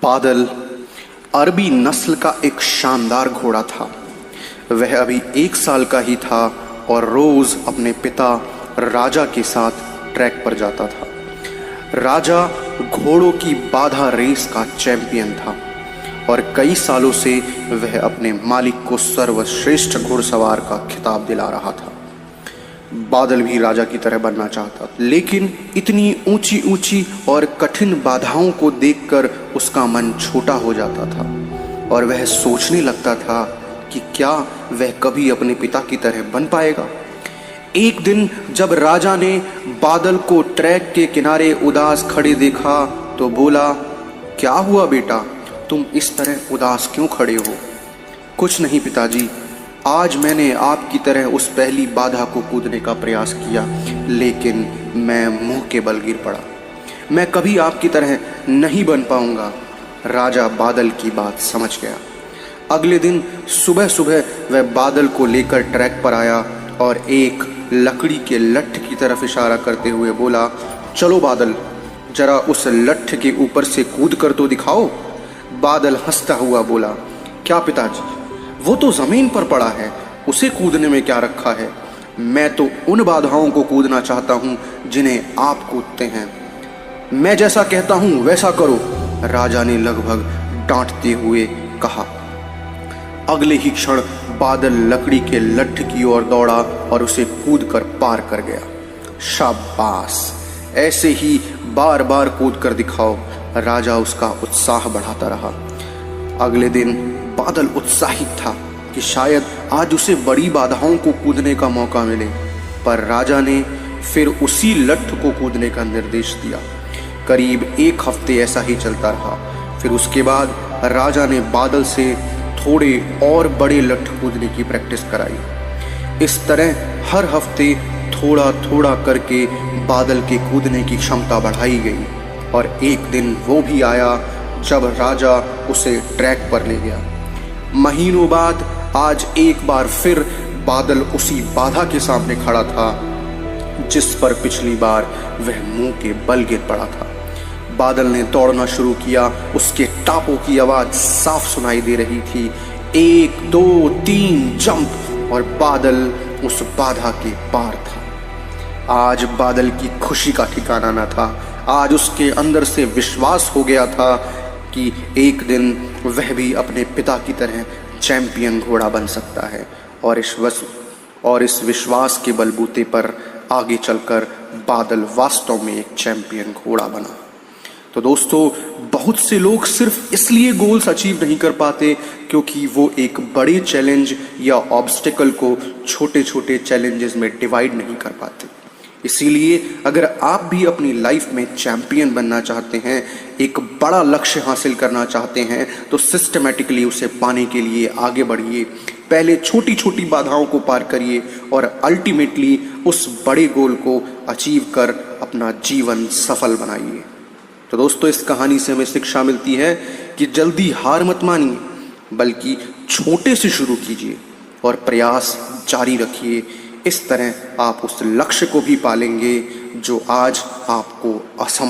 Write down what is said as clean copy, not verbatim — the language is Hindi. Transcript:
बादल अरबी नस्ल का एक शानदार घोड़ा था। वह अभी 1 साल का ही था और रोज अपने पिता राजा के साथ ट्रैक पर जाता था। राजा घोड़ों की बाधा रेस का चैंपियन था और कई सालों से वह अपने मालिक को सर्वश्रेष्ठ घुड़सवार का खिताब दिला रहा था। बादल भी राजा की तरह बनना चाहता, लेकिन इतनी ऊंची ऊंची और कठिन बाधाओं को देखकर उसका मन छोटा हो जाता था और वह सोचने लगता था कि क्या वह कभी अपने पिता की तरह बन पाएगा। एक दिन जब राजा ने बादल को ट्रैक के किनारे उदास खड़े देखा तो बोला, क्या हुआ बेटा, तुम इस तरह उदास क्यों खड़े हो? कुछ नहीं पिताजी, आज मैंने आपकी तरह उस पहली बाधा को कूदने का प्रयास किया, लेकिन मैं मुंह के बल गिर पड़ा। मैं कभी आपकी तरह नहीं बन पाऊंगा। राजा बादल की बात समझ गया। अगले दिन सुबह सुबह वह बादल को लेकर ट्रैक पर आया और एक लकड़ी के लट्ठ की तरफ इशारा करते हुए बोला, चलो बादल, जरा उस लट्ठ के ऊपर से कूद कर तो दिखाओ। बादल हंसता हुआ बोला, क्या पिताजी, वो तो जमीन पर पड़ा है, उसे कूदने में क्या रखा है? मैं तो उन बाधाओं को कूदना चाहता हूं जिन्हें आप कूदते हैं। मैं जैसा कहता हूं वैसा करो, राजा ने लगभग डांटते हुए कहा। अगले ही क्षण बादल लकड़ी के लट्ठ की ओर दौड़ा और उसे कूदकर पार कर गया। शाबाश, ऐसे ही बार बार कूद कर दिखाओ। राजा उसका उत्साह बढ़ाता रहा। अगले दिन बादल उत्साहित था कि शायद आज उसे बड़ी बाधाओं को कूदने का मौका मिले, पर राजा ने फिर उसी लट्ठ को कूदने का निर्देश दिया। करीब 1 हफ्ते ऐसा ही चलता रहा। फिर उसके बाद राजा ने बादल से थोड़े और बड़े लट्ठ कूदने की प्रैक्टिस कराई। इस तरह हर हफ्ते थोड़ा थोड़ा करके बादल के कूदने की क्षमता बढ़ाई गई और एक दिन वो भी आया जब राजा उसे ट्रैक पर ले गया। महीनों बाद आज एक बार फिर बादल उसी बाधा के सामने खड़ा था जिस पर पिछली बार वह मुंह के बल गिर पड़ा था। बादल ने दौड़ना शुरू किया। उसके टापों की आवाज साफ सुनाई दे रही थी। 1 2 3 जंप, और बादल उस बाधा के पार था। आज बादल की खुशी का ठिकाना न था। आज उसके अंदर से विश्वास हो गया था कि एक दिन वह भी अपने पिता की तरह चैंपियन घोड़ा बन सकता है और इस विश्वास के बलबूते पर आगे चलकर बादल वास्तव में एक चैंपियन घोड़ा बना। तो दोस्तों, बहुत से लोग सिर्फ इसलिए गोल्स अचीव नहीं कर पाते क्योंकि वो एक बड़े चैलेंज या ऑब्स्टिकल को छोटे छोटे चैलेंजेस में डिवाइड नहीं कर पाते। इसीलिए अगर आप भी अपनी लाइफ में चैंपियन बनना चाहते हैं, एक बड़ा लक्ष्य हासिल करना चाहते हैं, तो सिस्टमेटिकली उसे पाने के लिए आगे बढ़िए। पहले छोटी छोटी बाधाओं को पार करिए और अल्टीमेटली उस बड़े गोल को अचीव कर अपना जीवन सफल बनाइए। तो दोस्तों, इस कहानी से हमें शिक्षा मिलती है कि जल्दी हार मत मानिए, बल्कि छोटे से शुरू कीजिए और प्रयास जारी रखिए। इस तरह आप उस लक्ष्य को भी पालेंगे जो आज आपको असंभव